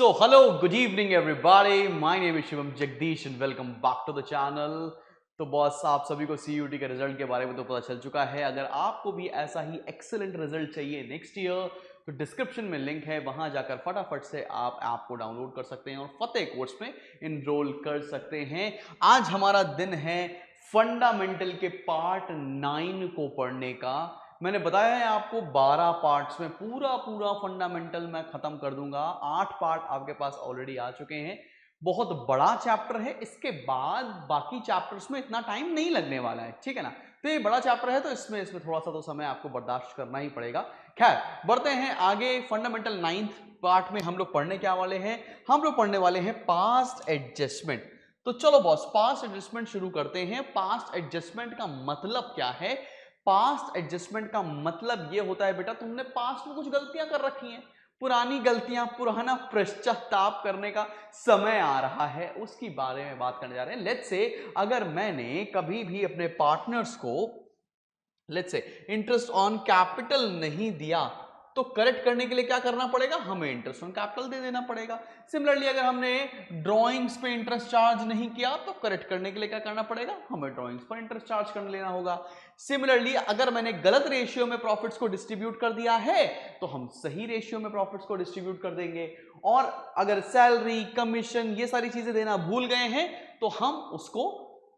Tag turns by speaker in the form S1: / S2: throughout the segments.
S1: So, hello, good evening everybody. My name is Shivam Jagdish and welcome back to the channel. तो boss आप सभी को CUT के result के बारे में तो पता चल चुका है। अगर आपको भी ऐसा ही एक्सीलेंट रिजल्ट चाहिए नेक्स्ट ईयर तो डिस्क्रिप्शन में लिंक है, वहां जाकर फटाफट से आप ऐप को डाउनलोड कर सकते हैं और फतेह कोर्स में इनरोल कर सकते हैं। आज हमारा दिन है फंडामेंटल के पार्ट 9 को पढ़ने का। मैंने बताया है आपको 12 पार्ट्स में पूरा फंडामेंटल मैं खत्म कर दूंगा। 8 पार्ट आपके पास ऑलरेडी आ चुके हैं। बहुत बड़ा चैप्टर है, इसके बाद बाकी चैप्टर्स में इतना टाइम नहीं लगने वाला है, ठीक है ना। तो ये बड़ा चैप्टर है तो इसमें थोड़ा सा तो समय आपको बर्दाश्त करना ही पड़ेगा। खैर बढ़ते हैं आगे। फंडामेंटल 9th पार्ट में हम लोग पढ़ने क्या वाले हैं, हम लोग पढ़ने वाले हैं पास्ट एडजस्टमेंट। तो चलो बॉस पास्ट एडजस्टमेंट शुरू करते हैं। पास्ट एडजस्टमेंट का मतलब क्या है? पास्ट एडजस्टमेंट का मतलब यह होता है बेटा, तुमने पास्ट में कुछ गलतियां कर रखी हैं, पुरानी गलतियां, पुराना पश्चाताप करने का समय आ रहा है, उसकी बारे में बात करने जा रहे हैं। लेट्स से अगर मैंने कभी भी अपने पार्टनर्स को let's say interest on capital नहीं दिया तो करेक्ट करने के लिए क्या करना पड़ेगा? हमें इंटरेस्ट ऑन कैपिटल दे देना पड़ेगा। सिमिलरली अगर हमने ड्राइंग्स पे इंटरेस्ट चार्ज नहीं किया तो करेक्ट करने के लिए क्या करना पड़ेगा? हमें ड्राइंग्स पर इंटरेस्ट चार्ज कर लेना होगा। सिमिलरली अगर मैंने गलत रेशियो में प्रॉफिट्स को डिस्ट्रीब्यूट कर दिया है तो हम सही रेशियो में प्रॉफिट्स को डिस्ट्रीब्यूट कर देंगे। और अगर सैलरी, कमीशन, ये सारी चीजें देना भूल गए हैं तो हम उसको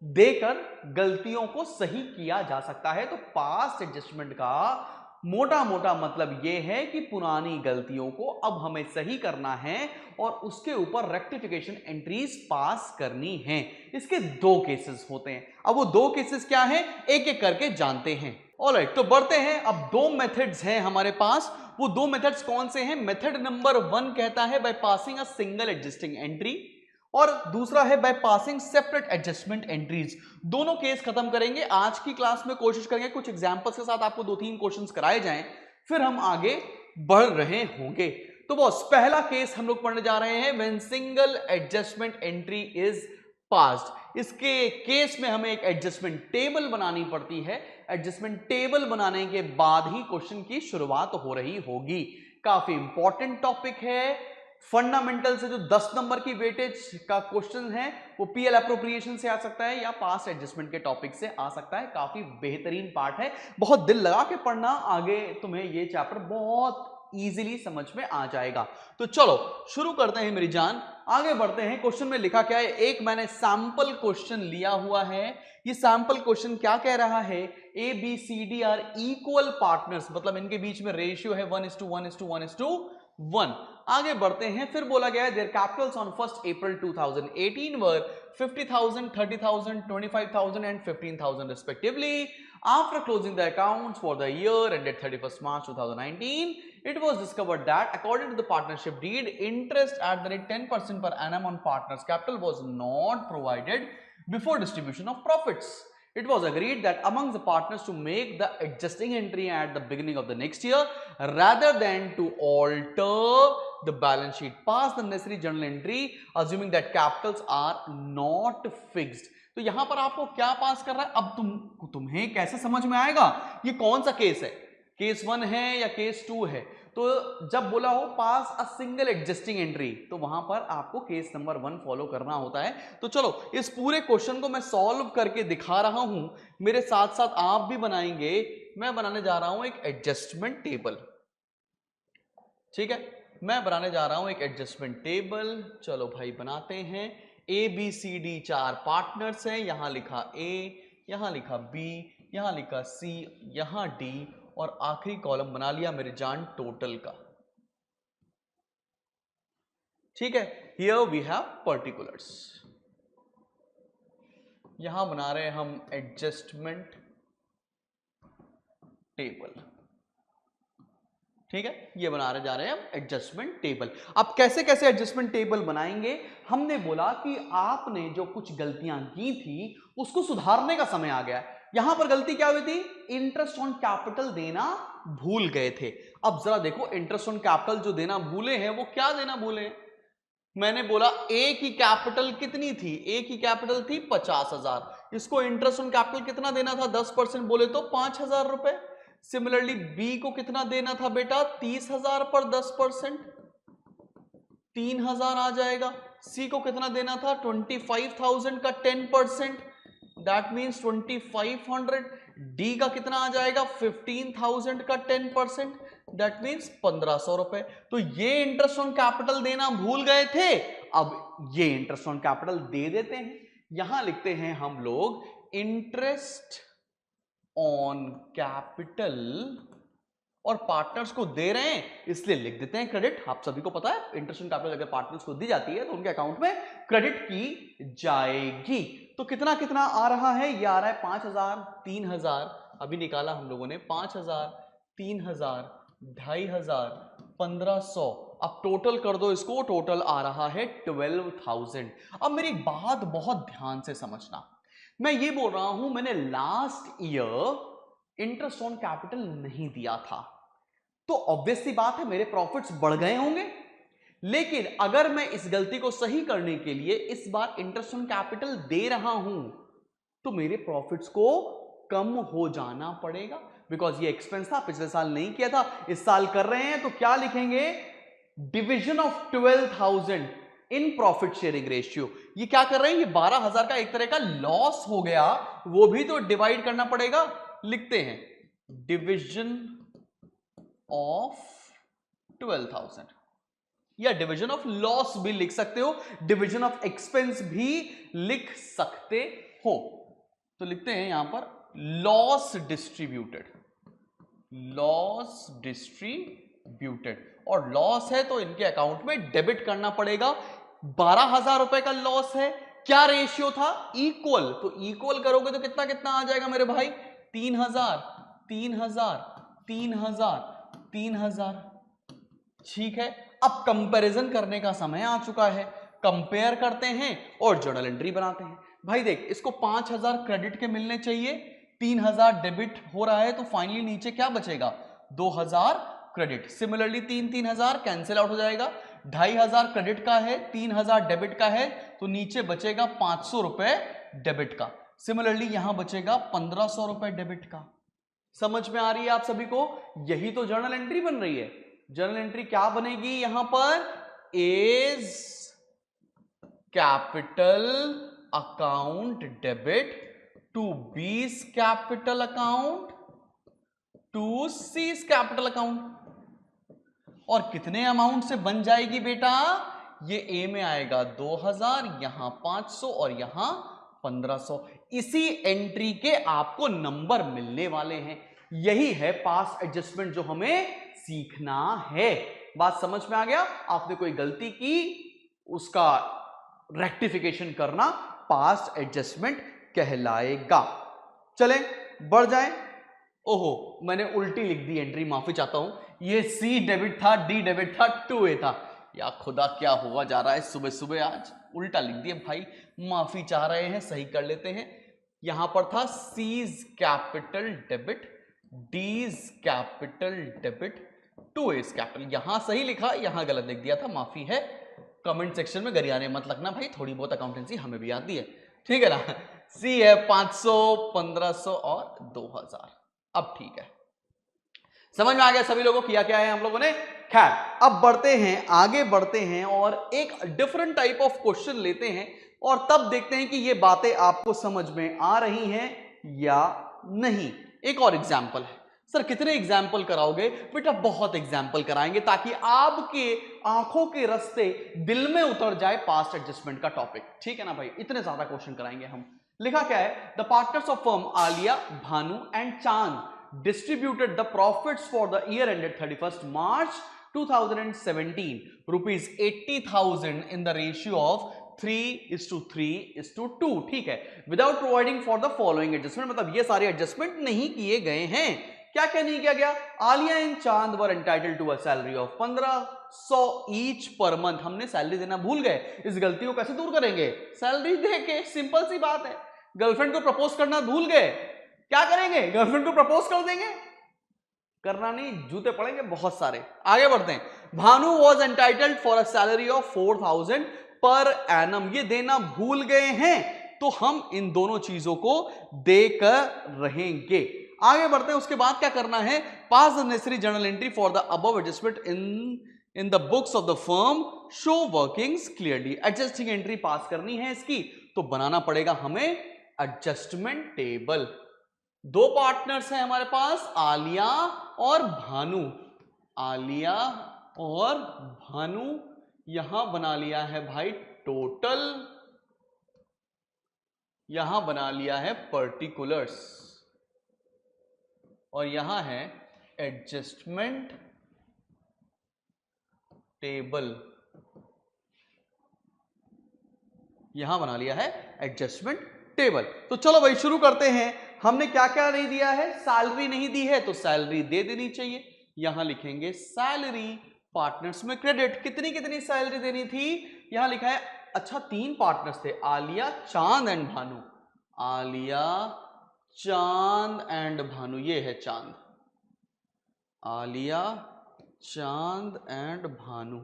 S1: देकर गलतियों को सही किया जा सकता है। तो पास्ट एडजस्टमेंट का मोटा मतलब यह है कि पुरानी गलतियों को अब हमें सही करना है और उसके ऊपर रेक्टिफिकेशन एंट्रीज पास करनी है। इसके दो केसेस होते हैं। अब वो दो केसेस क्या हैं, एक एक करके जानते हैं। ऑलराइट, तो बढ़ते हैं। अब दो मेथड्स हैं हमारे पास। वो दो मेथड्स कौन से हैं? मेथड नंबर 1 कहता है by passing a single adjusting entry, और दूसरा है by passing separate adjustment entries. दोनों केस खत्म करेंगे आज की क्लास में। कोशिश करेंगे कुछ एग्जांपल्स के साथ आपको 2-3 क्वेश्चंस कराए जाएं, फिर हम आगे बढ़ रहे होंगे। तो बॉस पहला केस हम लोग पढ़ने जा रहे हैं, when single adjustment entry is passed. इसके केस में हमें एक एडजस्टमेंट टेबल बनानी पड़ती है। एडजस्टमेंट टेबल बनाने के बाद ही क्वेश्चन की शुरुआत हो रही होगी। काफी इंपॉर्टेंट टॉपिक है। फंडामेंटल से जो 10 नंबर की वेटेज का क्वेश्चन है वो पीएल एप्रोप्रिएशन से आ सकता है या पास्ट एडजस्टमेंट के टॉपिक से आ सकता है। काफी बेहतरीन पार्ट है, बहुत दिल लगा के पढ़ना, आगे तुम्हें ये चैप्टर बहुत इजीली समझ में आ जाएगा। तो चलो शुरू करते हैं मेरी जान, आगे बढ़ते हैं। क्वेश्चन में लिखा क्या है? एक मैंने सैंपल क्वेश्चन लिया हुआ है। ये सैंपल क्वेश्चन क्या कह रहा है? A B C D are equal partners, मतलब इनके बीच में रेशियो है 1:1:1:1। आगे बढ़ते हैं। फिर बोला गया है there Capitals on 1st April 2018 were 50,000, 30,000, 25,000 and 15,000 respectively. After closing the accounts for the year ended 31st March 2019, it was discovered that according to the partnership deed, interest at the rate 10% per annum on partners' capital was not provided before distribution of profits. It was agreed that among the partners to make the adjusting entry at the beginning of the next year rather than to alter the balance sheet. Pass the necessary journal entry assuming that capitals are not fixed. तो यहां पर आपको क्या पास कर रहा है? अब तुम्हें कैसे समझ में आएगा ये कौन सा केस है? केस 1 है या केस 2 है? तो जब बोला हो पास अ सिंगल एडजस्टिंग एंट्री तो वहां पर आपको केस नंबर 1 फॉलो करना होता है। तो चलो इस पूरे क्वेश्चन को मैं सॉल्व करके दिखा रहा हूं, मेरे साथ साथ आप भी बनाएंगे। मैं बनाने जा रहा हूं एक एडजस्टमेंट टेबल, ठीक है? मैं बनाने जा रहा हूं एक एडजस्टमेंट टेबल। चलो भाई बनाते हैं। A B C D 4 partners हैं। यहां लिखा ए, यहां लिखा बी, यहां लिखा सी, यहां डी, और आखिरी कॉलम बना लिया मेरे जान टोटल का, ठीक है? Here we have particulars. यहां बना रहे हैं हम एडजस्टमेंट टेबल, ठीक है? ये बना रहे जा रहे हैं हम एडजस्टमेंट टेबल। अब कैसे कैसे एडजस्टमेंट टेबल बनाएंगे? हमने बोला कि आपने जो कुछ गलतियां की थी उसको सुधारने का समय आ गया है। यहां पर गलती क्या हुई थी? इंटरेस्ट ऑन कैपिटल देना भूल गए थे। अब जरा देखो, इंटरेस्ट ऑन कैपिटल जो देना भूले हैं वो क्या देना भूले हैं? मैंने बोला ए की कैपिटल कितनी थी? ए की कैपिटल थी 50,000। इसको इंटरेस्ट ऑन कैपिटल कितना देना था? 10% बोले तो 5,000 रुपए। सिमिलरली बी को कितना देना था बेटा? 30,000 पर 10%। 3000 आ जाएगा। सी को कितना देना था? 25,000 का 10%, दैट मीन्स 2500। डी का कितना आ जाएगा? 15,000 का 10%, दैट मीन्स 1500 रुपए। तो ये इंटरेस्ट ऑन कैपिटल देना भूल गए थे, अब ये इंटरेस्ट ऑन कैपिटल दे देते हैं। यहां लिखते हैं हम लोग इंटरेस्ट ऑन कैपिटल, और पार्टनर्स को दे रहे हैं इसलिए लिख देते हैं क्रेडिट। आप सभी को पता है इंटरेस्ट ऑन कैपिटल अगर पार्टनर्स को दी जाती है तो उनके अकाउंट में क्रेडिट की जाएगी। तो कितना कितना आ रहा है? ये आ रहा है 5,000, 3,000 अभी निकाला हम लोगों ने, 5,000, 3,000, 2,500, 1,500। अब टोटल कर दो इसको, टोटल आ रहा है 12,000। अब मेरी बात बहुत ध्यान से समझना, मैं ये बोल रहा हूं मैंने last year interest on capital नहीं दिया था, तो ऑब्वियस सी बात है मेरे प्रॉफिट्स बढ़ गए होंगे। लेकिन अगर मैं इस गलती को सही करने के लिए इस बार इंटरेस्ट ऑन कैपिटल दे रहा हूं तो मेरे प्रॉफिट्स को कम हो जाना पड़ेगा, बिकॉज ये एक्सपेंस था, पिछले साल नहीं किया था, इस साल कर रहे हैं। तो क्या लिखेंगे? Division of 12,000 in profit sharing ratio. ये क्या कर रहे हैं? ये 12,000 का एक तरह का लॉस हो गया, वो भी तो डिवाइड करना पड़ेगा। लिखते हैं डिविजन ऑफ 12,000, या डिविजन ऑफ लॉस भी लिख सकते हो, डिविजन ऑफ एक्सपेंस भी लिख सकते हो। तो लिखते हैं यहां पर लॉस डिस्ट्रीब्यूटेड, लॉस डिस्ट्रीब्यूटेड, और लॉस है तो इनके अकाउंट में डेबिट करना पड़ेगा। 12,000 रुपए का लॉस है, क्या रेशियो था? इक्वल, तो इक्वल करोगे तो कितना कितना आ जाएगा मेरे भाई? 3,000, 3,000, 3,000, 3,000। ठीक है, अब कंपैरिजन करने का समय आ चुका है, कंपेयर करते हैं और जर्नल एंट्री बनाते हैं। भाई देख, इसको 5,000 क्रेडिट के मिलने चाहिए, 3,000 डेबिट हो रहा है, तो फाइनली नीचे क्या बचेगा? 2,000 क्रेडिट। सिमिलरली 3,000 कैंसिल आउट हो जाएगा, 2,500 क्रेडिट का है, 3,000 डेबिट का है, तो नीचे बचेगा 500 रुपए डेबिट का। सिमिलरली यहां बचेगा 1,500 रुपए डेबिट का। समझ में आ रही है आप सभी को? यही तो जर्नल एंट्री बन रही है। जर्नल एंट्री क्या बनेगी यहां पर? A's capital account debit to B's capital account to C's capital account. और कितने अमाउंट से बन जाएगी बेटा? ये ए में आएगा 2,000, यहां 500 और यहां 1,500। इसी एंट्री के आपको नंबर मिलने वाले हैं। यही है पास्ट एडजस्टमेंट जो हमें सीखना है। बात समझ में आ गया? आपने कोई गलती की, उसका रेक्टिफिकेशन करना पास्ट एडजस्टमेंट कहलाएगा। चलें बढ़ जाएं। ओहो, मैंने उल्टी लिख दी एंट्री, माफी चाहता हूं। ये सी डेबिट था, डी डेबिट था, 2A था। या खुदा, क्या हुआ जा रहा है सुबह सुबह, आज उल्टा लिख दिया भाई, माफी चाह रहे हैं, सही कर लेते हैं। यहां पर था सीज कैपिटल डेबिट, डीज कैपिटल डेबिट, 2A's कैपिटल। यहां सही लिखा, यहां गलत लिख दिया था, माफी है। कमेंट सेक्शन में गरियाने मत लगना भाई, थोड़ी बहुत अकाउंटेंसी हमें भी आती है, ठीक है ना। सी है 500, 1,500 और 2,000। अब ठीक है, समझ में आ गया सभी लोगों को किया क्या है हम लोगों ने। खैर, अब बढ़ते हैं, आगे बढ़ते हैं और एक डिफरेंट टाइप ऑफ क्वेश्चन लेते हैं और तब देखते हैं कि ये बातें आपको समझ में आ रही हैं या नहीं। एक और एग्जाम्पल है। सर कितने एग्जाम्पल कराओगे? बेटा बहुत एग्जाम्पल कराएंगे ताकि आपके आंखों के रास्ते दिल में उतर जाए पास्ट एडजस्टमेंट का टॉपिक, ठीक है ना भाई। इतने ज्यादा क्वेश्चन कराएंगे हम। लिखा क्या है? The partners of firm Alia, Bhanu and चांद distributed the profits for the year ended 31st March 2017 rupees 80,000 in the ratio of 3:3:2। ठीक है, without providing for the following adjustment, मतलब ये सारे एडजस्टमेंट नहीं किए गए हैं। क्या क्या नहीं किया गया? Alia and Chand were entitled to a salary of 1,500 each per month. हमने सैलरी देना भूल गए, इस गलती को कैसे दूर करेंगे? सैलरी दे के, सिंपल सी बात है। गर्लफ्रेंड को प्रपोज करना भूल गए, क्या करेंगे? गर्लफ्रेंड को प्रपोज कर देंगे। करना नहीं, जूते पड़ेंगे बहुत सारे। आगे बढ़ते हैं। Bhanu was entitled for a salary of 4,000 per annum. ये देना भूल गए हैं तो हम इन दोनों चीजों को देकर रहेंगे। आगे बढ़ते हैं, उसके बाद क्या करना है? Pass the necessary journal entry for the above adjustment in the books of the firm show workings clearly, adjusting entry pass करनी है इसकी, तो बनाना पड़ेगा हमें एडजस्टमेंट टेबल। दो पार्टनर्स हैं हमारे पास, आलिया और भानु। आलिया और भानु, यहां बना लिया है भाई टोटल, यहां बना लिया है पर्टिकुलर्स, और यहां है एडजस्टमेंट टेबल। यहां बना लिया है एडजस्टमेंट टेबल। तो चलो भाई शुरू करते हैं। हमने क्या क्या नहीं दिया है, सैलरी नहीं दी है तो सैलरी दे देनी चाहिए। यहां लिखेंगे सैलरी, पार्टनर्स में क्रेडिट, कितनी कितनी सैलरी देनी थी, यहां लिखा है, अच्छा 3 पार्टनर्स थे, आलिया, चांद एंड भानु। आलिया, चांद एंड भानु, ये है चांद, आलिया, चांद एंड भानु।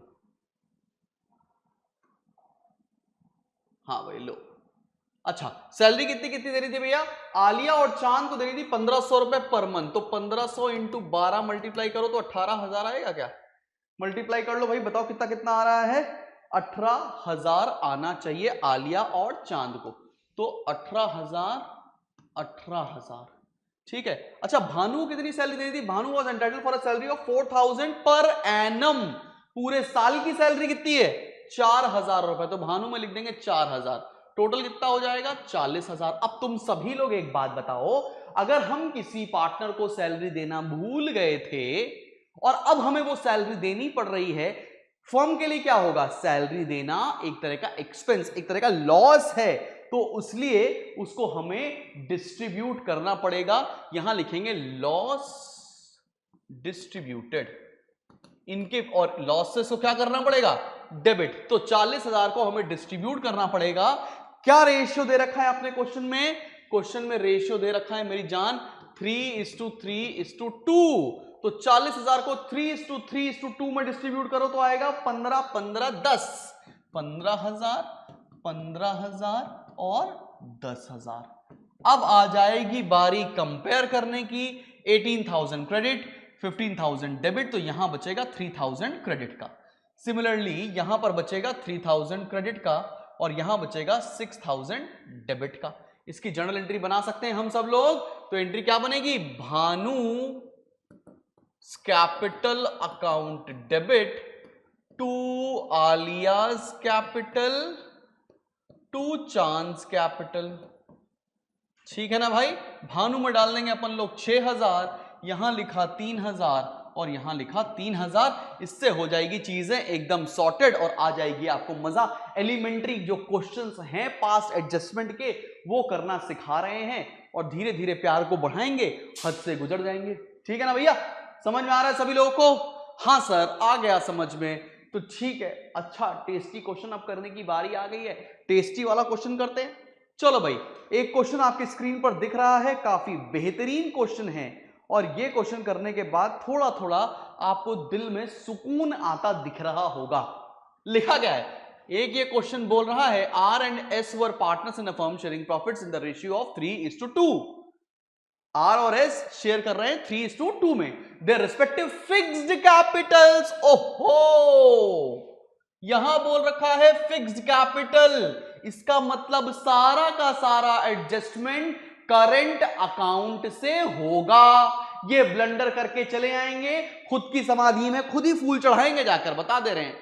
S1: हाँ भाई लो, अच्छा सैलरी कितनी कितनी देनी थी भैया, आलिया और चांद को देनी थी 1500 रुपए पर मंथ, तो 1500 इंटू 12 मल्टीप्लाई करो तो 18,000 आएगा क्या, मल्टीप्लाई कर लो भाई, बताओ कितना कितना आ रहा है, 18,000 आना चाहिए आलिया और चांद को, तो 18,000, ठीक है। अच्छा भानु को कितनी सैलरी देनी थी, Bhanu was entitled for a salary of 4,000 per annum, पूरे साल की सैलरी कितनी है 4,000 रुपए, तो भानु में लिख देंगे 4,000, टोटल कितना हो जाएगा 40,000। अब तुम सभी लोग एक बात बताओ, अगर हम किसी पार्टनर को सैलरी देना भूल गए थे और अब हमें वो सैलरी देनी पड़ रही है, फर्म के लिए क्या होगा, सैलरी देना एक तरह का एक्सपेंस, एक तरह का लॉस है, तो इसलिए उसको हमें डिस्ट्रीब्यूट करना पड़ेगा। यहां लिखेंगे लॉस डिस्ट्रीब्यूटेड, इनके और लॉसेस को क्या करना पड़ेगा, डेबिट, तो 40,000 को हमें डिस्ट्रीब्यूट करना पड़ेगा। क्या रेशियो दे रखा है आपने क्वेश्चन में, क्वेश्चन में रेशियो दे रखा है मेरी जान 3:3:2, तो 40,000 को 3:3:2 में डिस्ट्रीब्यूट करो तो आएगा 15, 15, 10, 15,000, 15,000 और 10,000। अब आ जाएगी बारी कंपेयर करने की, 18,000 क्रेडिट, 15,000 डेबिट, तो यहां बचेगा 3,000 क्रेडिट का। सिमिलरली यहां पर बचेगा 3,000 क्रेडिट का और यहां बचेगा 6,000 डेबिट का। इसकी जर्नल एंट्री बना सकते हैं हम सब लोग, तो एंट्री क्या बनेगी, Bhanu capital account debit to Alia's capital to Chand's capital, ठीक है ना भाई। भानु में डाल देंगे अपन लोग 6,000, यहां लिखा 3,000 और यहां लिखा 3,000, इससे हो जाएगी चीजें एकदम सॉर्टेड और आ जाएगी आपको मजा। एलिमेंट्री जो क्वेश्चंस हैं पास्ट एडजस्टमेंट के वो करना सिखा रहे हैं और धीरे धीरे प्यार को बढ़ाएंगे, हद से गुजर जाएंगे, ठीक है ना भैया, समझ में आ रहा है सभी लोगों को, हाँ सर आ गया समझ में, तो ठीक है। अच्छा टेस्टी क्वेश्चन अब करने की बारी आ गई है, टेस्टी वाला क्वेश्चन करते हैं। चलो भाई एक क्वेश्चन आपकी स्क्रीन पर दिख रहा है, काफी बेहतरीन क्वेश्चन है और ये क्वेश्चन करने के बाद थोड़ा थोड़ा आपको दिल में सुकून आता दिख रहा होगा। लिखा गया है, एक ये क्वेश्चन बोल रहा है R and S were partners in a firm sharing profits in the ratio of 3:2, R और एस शेयर कर रहे हैं 3:2 में, देयर रिस्पेक्टिव फिक्स्ड कैपिटल्स, ओहो यहां बोल रखा है फिक्स्ड कैपिटल, इसका मतलब सारा का सारा एडजस्टमेंट करंट अकाउंट से होगा। ये ब्लंडर करके चले आएंगे, खुद की समाधि में खुद ही फूल चढ़ाएंगे जाकर, बता दे रहे हैं,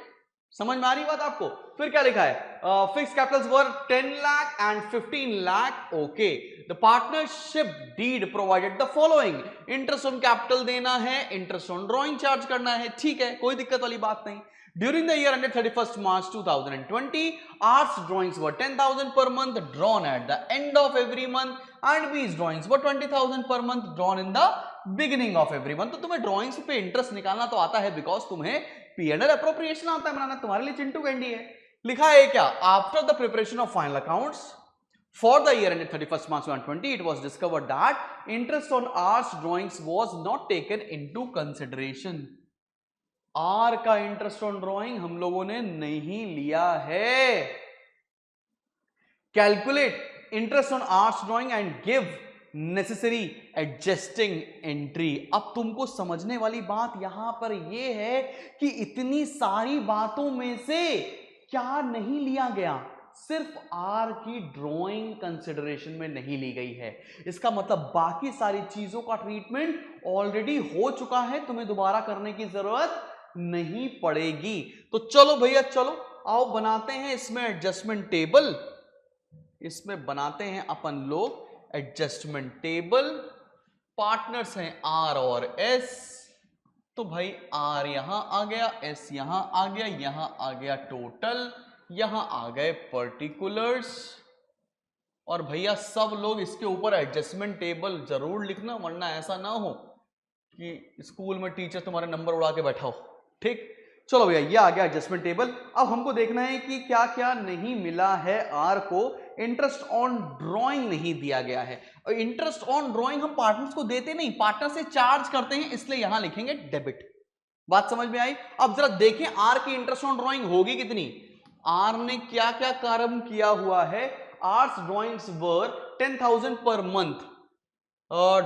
S1: समझ में आ रही बात आपको। फिर क्या लिखा है, fixed capitals were 10 lakh and 15 lakh, okay. The partnership deed provided the following, interest on capital देना है, इंटरेस्ट ऑन ड्रॉइंग चार्ज करना है, ठीक है कोई दिक्कत वाली बात नहीं। During the year ended 31st March 2020, arts drawings were 10,000 per month drawn at the end of every month and B's drawings were 20,000 per month drawn in the beginning of every month। तो तुम्हें drawings पे interest निकालना तो आता है because तुम्हें P&L appropriation आता है बनाना, तुम्हारे लिए चिंटू कैंडी है। लिखा है क्या, after the preparation of final accounts for the year ended 31st March 2020, it was discovered that interest on arts drawings was not taken into consideration। R का इंटरेस्ट ऑन ड्रॉइंग हम लोगों ने नहीं लिया है। Calculate interest on R's drawing and give necessary adjusting entry. अब तुमको समझने वाली बात यहां पर यह है कि इतनी सारी बातों में से क्या नहीं लिया गया, सिर्फ आर की ड्राइंग कंसिडरेशन में नहीं ली गई है। इसका मतलब बाकी सारी चीजों का ट्रीटमेंट ऑलरेडी हो चुका है, तुम्हें दोबारा करने की जरूरत नहीं पड़ेगी। तो चलो भैया चलो, आओ बनाते हैं इसमें एडजस्टमेंट टेबल। इसमें बनाते हैं अपन लोग एडजस्टमेंट टेबल। पार्टनर्स हैं आर और एस, तो भाई आर यहां आ गया, एस यहां आ गया, यहां आ गया टोटल, यहां आ गए पर्टिकुलर्स। और भैया सब लोग इसके ऊपर एडजस्टमेंट टेबल जरूर लिखना, वरना ऐसा ना हो कि स्कूल में टीचर तुम्हारे नंबर उड़ा के बैठा हो। ठीक, चलो भैया ये आ गया एडजस्टमेंट टेबल। अब हमको देखना है कि क्या क्या नहीं मिला है आर को। इंटरेस्ट ऑन ड्राइंग नहीं दिया गया है, और इंटरेस्ट ऑन ड्राइंग हम पार्टनर्स को देते नहीं, पार्टनर से चार्ज करते हैं, इसलिए यहां लिखेंगे डेबिट। बात समझ में आई? अब जरा देखें आर की इंटरेस्ट ऑन ड्राइंग होगी कितनी। आर ने क्या क्या कार्य किया हुआ है। Hours drawings were 10,000 per month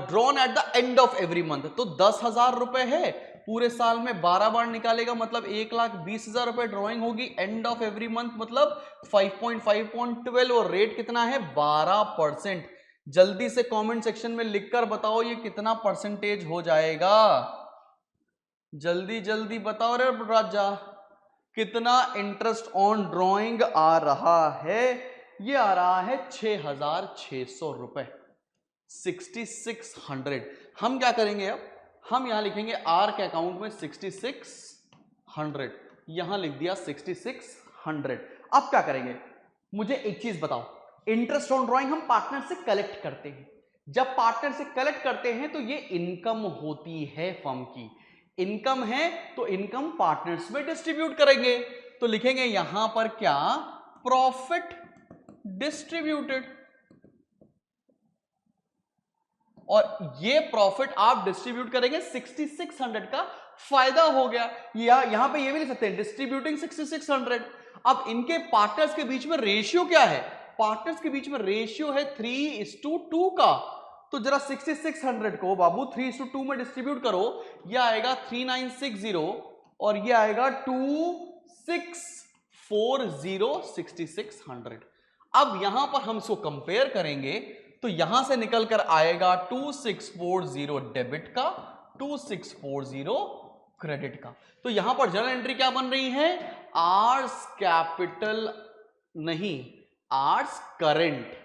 S1: drawn at the end of every month, तो 10,000 रुपए है, पूरे साल में 12 बार निकालेगा, मतलब 1,20,000 रुपए ड्रॉइंग होगी। एंड ऑफ एवरी मंथ मतलब 5.5.12, और रेट कितना है 12%। जल्दी से कमेंट सेक्शन में लिखकर बताओ ये कितना परसेंटेज हो जाएगा, जल्दी जल्दी बताओ रे राजा, कितना इंटरेस्ट ऑन ड्रॉइंग आ रहा है। ये आ रहा है 6,600 रुपए, 6,600। हम क्या करेंगे अब, हम यहां लिखेंगे आर के अकाउंट में 6,600, यहां लिख दिया 6,600। अब क्या करेंगे, मुझे एक चीज बताओ, इंटरेस्ट ऑन ड्राइंग हम पार्टनर से कलेक्ट करते हैं, जब पार्टनर से कलेक्ट करते हैं तो ये इनकम होती है फर्म की। इनकम है तो इनकम पार्टनर्स में डिस्ट्रीब्यूट करेंगे, तो लिखेंगे यहां पर क्या, प्रॉफिट डिस्ट्रीब्यूटेड। और ये प्रॉफिट आप डिस्ट्रीब्यूट करेंगे 6,600 का फायदा हो गया, या यहां पे ये भी लिख सकते हैं डिस्ट्रीब्यूटिंग 6,600। अब इनके पार्टनर्स के बीच में रेशियो क्या है, पार्टनर्स के बीच में रेशियो है 3:2 का। तो जरा 6,600 को बाबू 3:2 में डिस्ट्रीब्यूट करो, यह आएगा 3,960 और यह आएगा 2,640, 6,600। अब यहां पर हम इसको कंपेयर करेंगे तो यहां से निकलकर आएगा 2,640 डेबिट का, 2,640 क्रेडिट का। तो यहां पर जर्नल एंट्री क्या बन रही है, आर्स कैपिटल नहीं, R's current,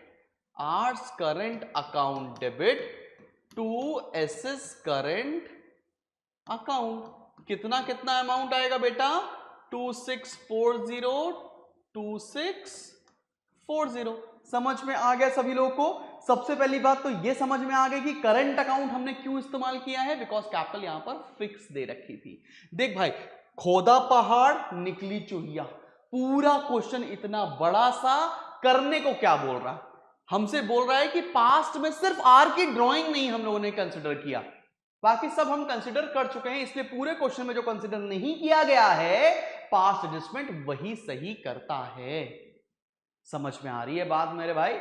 S1: R's current account debit to S's current account. कितना कितना अमाउंट आएगा बेटा, 2,640, 2,640। समझ में आ गया सभी लोगों को? सबसे पहली बात तो यह समझ में आ गई कि करंट अकाउंट हमने क्यों इस्तेमाल किया है, बिकॉज कैपिटल यहां पर फिक्स दे रखी थी। देख भाई, खोदा पहाड़ निकली चुहिया, पूरा क्वेश्चन इतना बड़ा सा करने को क्या बोल रहा है, हमसे बोल रहा है कि पास्ट में सिर्फ आर की ड्राइंग नहीं हम लोगों ने कंसिडर किया, बाकी सब हम कंसिडर कर चुके हैं, इसलिए पूरे क्वेश्चन में जो कंसिडर नहीं किया गया है पास्ट एडजस्टमेंट वही सही करता है। समझ में आ रही है बात मेरे भाई?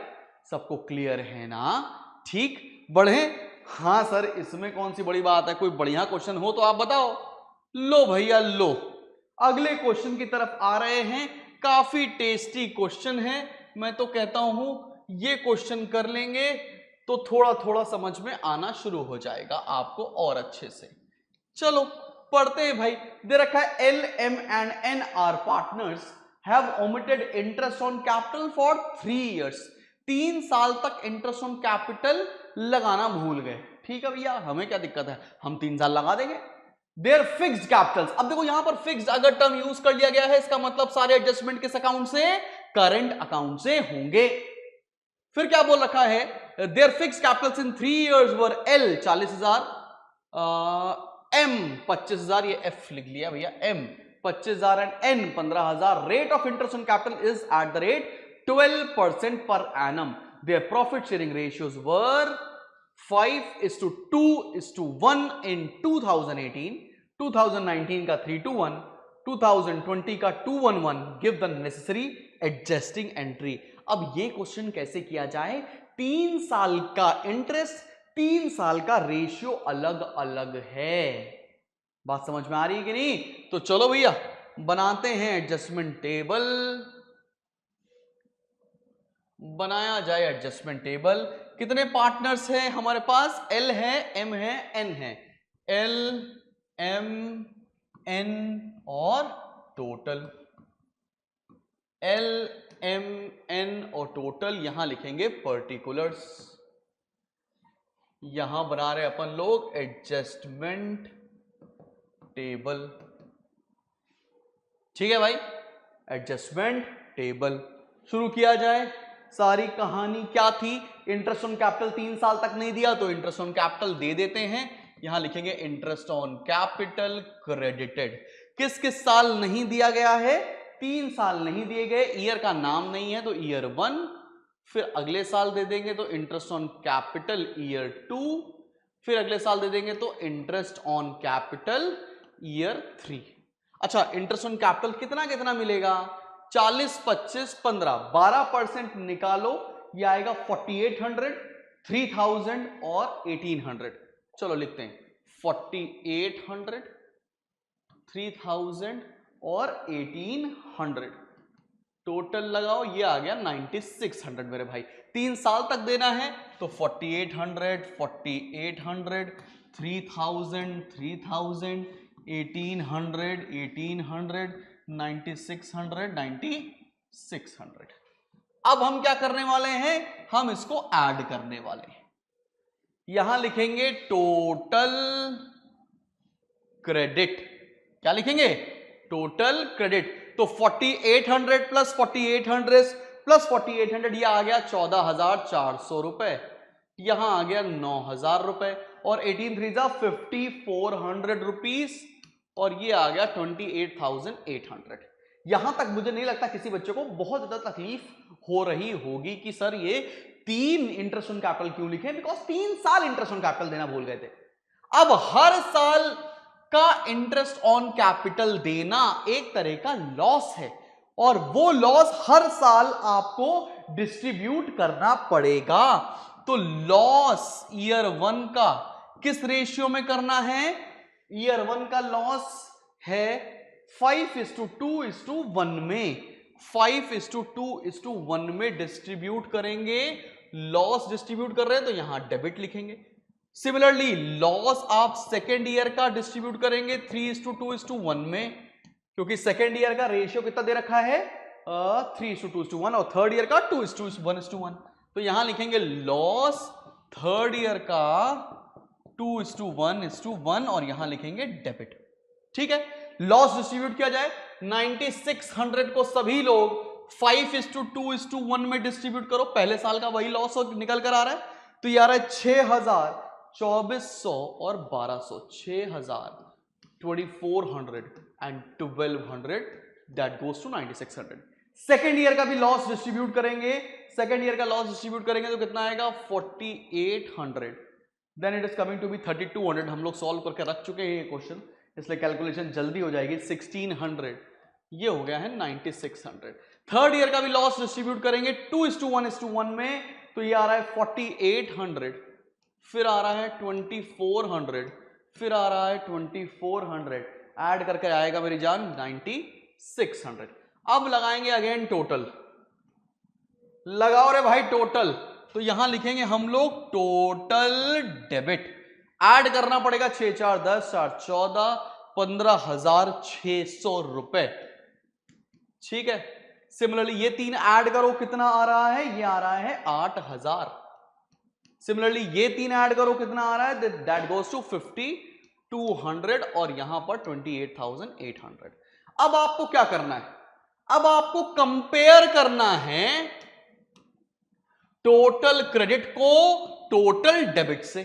S1: सबको क्लियर है ना? ठीक, बढ़े। हाँ सर, इसमें कौन सी बड़ी बात है, कोई बढ़िया क्वेश्चन हो तो आप बताओ। लो भैया लो, अगले क्वेश्चन की तरफ आ रहे हैं। काफी टेस्टी क्वेश्चन है, मैं तो कहता हूं ये क्वेश्चन कर लेंगे तो थोड़ा थोड़ा समझ में आना शुरू हो जाएगा आपको और अच्छे से। चलो पढ़ते हैं भाई। दे रखा है L M and N are partners have omitted interest on capital for 3 years। 3 साल तक इंटरेस्ट ऑन कैपिटल लगाना भूल गए। ठीक है भैया, हमें क्या दिक्कत है, हम 3 साल लगा देंगे। देयर फिक्स्ड कैपिटल्स, अब देखो यहां पर फिक्स्ड अगर टर्म यूज कर लिया गया है, इसका मतलब सारे एडजस्टमेंट किस अकाउंट से, करंट अकाउंट से होंगे। फिर क्या बोल रखा है, there fixed capitals in 3 years were L 40,000, M 25,000, ये एफ लिख लिया भैया, M 25,000 and N 15,000। Rate of interest on capital is at the rate 12% per annum. Their profit sharing ratios were 5:2:1 in 2018, 2019 का 3:1, 2020 का 2:1:1। Give the necessary adjusting entry. अब ये question कैसे किया जाए, 3 साल का इंटरेस्ट, 3 साल का रेशियो अलग अलग है। बात समझ में आ रही है कि नहीं? तो चलो भैया बनाते हैं एडजस्टमेंट टेबल। बनाया जाए एडजस्टमेंट टेबल। कितने पार्टनर्स हैं हमारे पास? एल है, एम है, एन है। एल, एम, एन और टोटल। एल, एम, एन और टोटल। यहां लिखेंगे पर्टिकुलर्स। यहां बना रहे अपन लोग एडजस्टमेंट टेबल। ठीक है भाई, एडजस्टमेंट टेबल। शुरू किया जाए। सारी कहानी क्या थी? इंटरेस्ट ऑन कैपिटल 3 साल तक नहीं दिया तो इंटरेस्ट ऑन कैपिटल दे देते हैं। यहां लिखेंगे इंटरेस्ट ऑन कैपिटल क्रेडिटेड। किस किस साल नहीं दिया गया है? 3 साल नहीं दिए गए। ईयर का नाम नहीं है तो ईयर 1। फिर अगले साल दे देंगे तो इंटरेस्ट ऑन कैपिटल ईयर 2। फिर अगले साल दे देंगे तो इंटरेस्ट ऑन कैपिटल ईयर 3। अच्छा, इंटरेस्ट ऑन कैपिटल कितना कितना मिलेगा? 40, 25, 15, 12% निकालो। ये आएगा 4800, 3000 और 1800। चलो लिखते हैं 4800, 3000 और 1800। टोटल लगाओ, ये आ गया 9600 मेरे भाई। 3 साल तक देना है तो 4800, 4800, 3000, 3000, 1800, 1800, 9600, 9600। अब हम क्या करने वाले हैं? हम इसको ऐड करने वाले हैं। यहां लिखेंगे टोटल क्रेडिट। क्या लिखेंगे? Total credit. तो 4800 प्लस 4800 प्लस 4800, यह आ गया 14400 रुपए। यहां आ गया 9000 रुपए और 18 3 जा 5400 रुपीस और ये आ गया 28800। यहां तक मुझे नहीं लगता किसी बच्चे को बहुत ज्यादा तकलीफ हो रही होगी कि सर ये 3 इंटरेस्ट ऑन कैपिटल क्यों लिखे? बिकॉज 3 साल इंटरेस्ट ऑन कैपिटल देना भूल गए थे। अब हर साल का इंटरेस्ट ऑन कैपिटल देना एक तरह का लॉस है और वो लॉस हर साल आपको डिस्ट्रीब्यूट करना पड़ेगा। तो लॉस ईयर 1 का किस रेशियो में करना है? ईयर 1 का लॉस है 5:2:1 में। 5:2:1 में डिस्ट्रीब्यूट करेंगे। लॉस डिस्ट्रीब्यूट कर रहे हैं तो यहां डेबिट लिखेंगे। सिमिलरली लॉस आप सेकेंड ईयर का डिस्ट्रीब्यूट करेंगे 3:2:1 में, क्योंकि सेकेंड ईयर का रेशियो कितना दे रखा है? 3:2:1 और थर्ड ईयर का 2:1:1। तो यहां लिखेंगे लॉस थर्ड ईयर का 2:1:1 और यहां लिखेंगे डेबिट। ठीक है, लॉस डिस्ट्रीब्यूट किया जाए। 9600 को सभी लोग 5:2:1 में डिस्ट्रीब्यूट करो। पहले साल का वही लॉस निकल कर आ रहा है तो ये आ रहा है 6000, 2400 और 1200। 6000, 2400 and 1200, that goes to 9600। Second year का भी लॉस डिस्ट्रीब्यूट करेंगे। सेकेंड ईयर का लॉस डिस्ट्रीब्यूट करेंगे तो कितना आएगा? 4800। Then it is coming to be 3200। हम लोग सॉल्व करके रख चुके हैं ये क्वेश्चन, इसलिए कैलकुलेशन जल्दी हो जाएगी। 1600, ये हो गया है 9600। थर्ड ईयर का भी लॉस डिस्ट्रीब्यूट करेंगे 2:1:1 में तो ये आ रहा है 4800, फिर आ रहा है 2400, फिर आ रहा है 2400, ऐड करके आएगा मेरी जान 9600। अब लगाएंगे अगेन टोटल। लगाओ रे भाई टोटल। तो यहां लिखेंगे हम लोग टोटल डेबिट। ऐड करना पड़ेगा 6 4 10 4 14, 15600 रुपए। ठीक है, सिमिलरली ये 3 ऐड करो, कितना आ रहा है? ये आ रहा है 8000। सिमिलरली ये 3 ऐड करो, कितना आ रहा है? दैट गोज टू 5200 और यहां पर 28800। अब आपको क्या करना है? अब आपको कंपेयर करना है टोटल क्रेडिट को टोटल डेबिट से।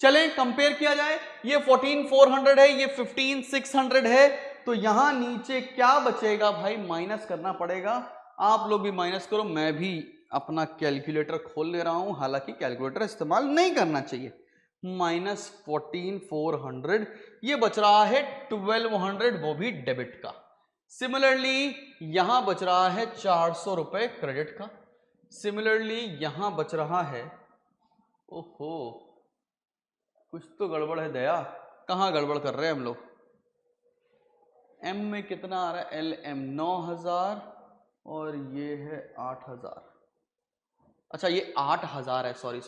S1: चलें कंपेयर किया जाए। ये 14400 है, ये 15600 है, तो यहां नीचे क्या बचेगा भाई? माइनस करना पड़ेगा। आप लोग भी माइनस करो, मैं भी अपना कैलकुलेटर खोल ले रहा हूं, हालांकि कैलकुलेटर इस्तेमाल नहीं करना चाहिए। -14400, ये बच रहा है 1200, वो भी डेबिट का। सिमिलरली यहां बच रहा है 400 रुपए क्रेडिट का। सिमिलरली यहां बच रहा है, ओहो कुछ तो गड़बड़ है दया, कहां गड़बड़ कर रहे हैं हम लोग। एम में कितना आ रहा है, एल एम 9000 और ये है 8000। अच्छा ये 8000 है, सॉरी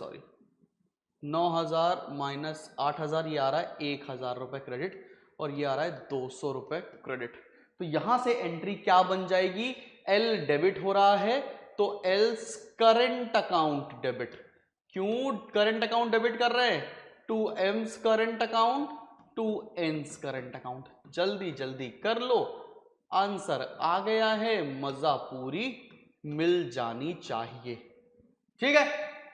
S1: 9000 माइनस 8000, ये आ रहा है 1000 रुपए क्रेडिट और ये आ रहा है 200 रुपए क्रेडिट। तो यहां से एंट्री क्या बन जाएगी, एल डेबिट हो रहा है तो एल्स करंट अकाउंट डेबिट। क्यों करंट अकाउंट डेबिट कर रहे हैं, to M's current account, to N's current account. जल्दी जल्दी कर लो, आंसर आ गया है, मजा पूरी मिल जानी चाहिए। ठीक है,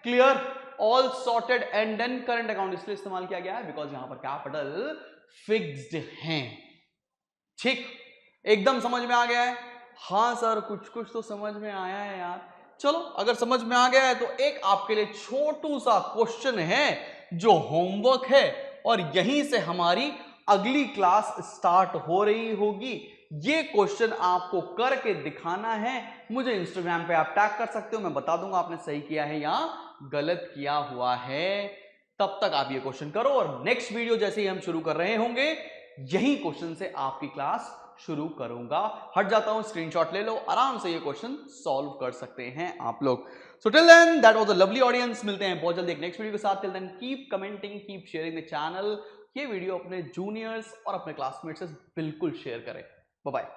S1: clear, all sorted and then current account इसलिए इस्तेमाल किया गया है बिकॉज यहां पर कैपिटल फिक्स्ड हैं। ठीक, एकदम समझ में आ गया है। हाँ सर कुछ कुछ तो समझ में आया है यार। चलो अगर समझ में आ गया है तो एक आपके लिए छोटू सा क्वेश्चन है जो होमवर्क है और यहीं से हमारी अगली क्लास स्टार्ट हो रही होगी। ये क्वेश्चन आपको करके दिखाना है, मुझे इंस्टाग्राम पे आप टैग कर सकते हो, मैं बता दूंगा आपने सही किया है या गलत किया हुआ है। तब तक आप ये क्वेश्चन करो और नेक्स्ट वीडियो जैसे ही हम शुरू कर रहे होंगे यही क्वेश्चन से आपकी क्लास शुरू करूंगा। हट जाता हूं, स्क्रीनशॉट ले लो, आराम से ये क्वेश्चन सॉल्व कर सकते हैं आप लोग। So till then that was a lovely audience, मिलते हैं बहुत जल्दी एक नेक्स्ट वीडियो के साथ। Till then keep commenting, keep sharing the channel. ये वीडियो अपने जूनियर्स और अपने क्लासमेट्स से बिल्कुल शेयर करें। Bye bye.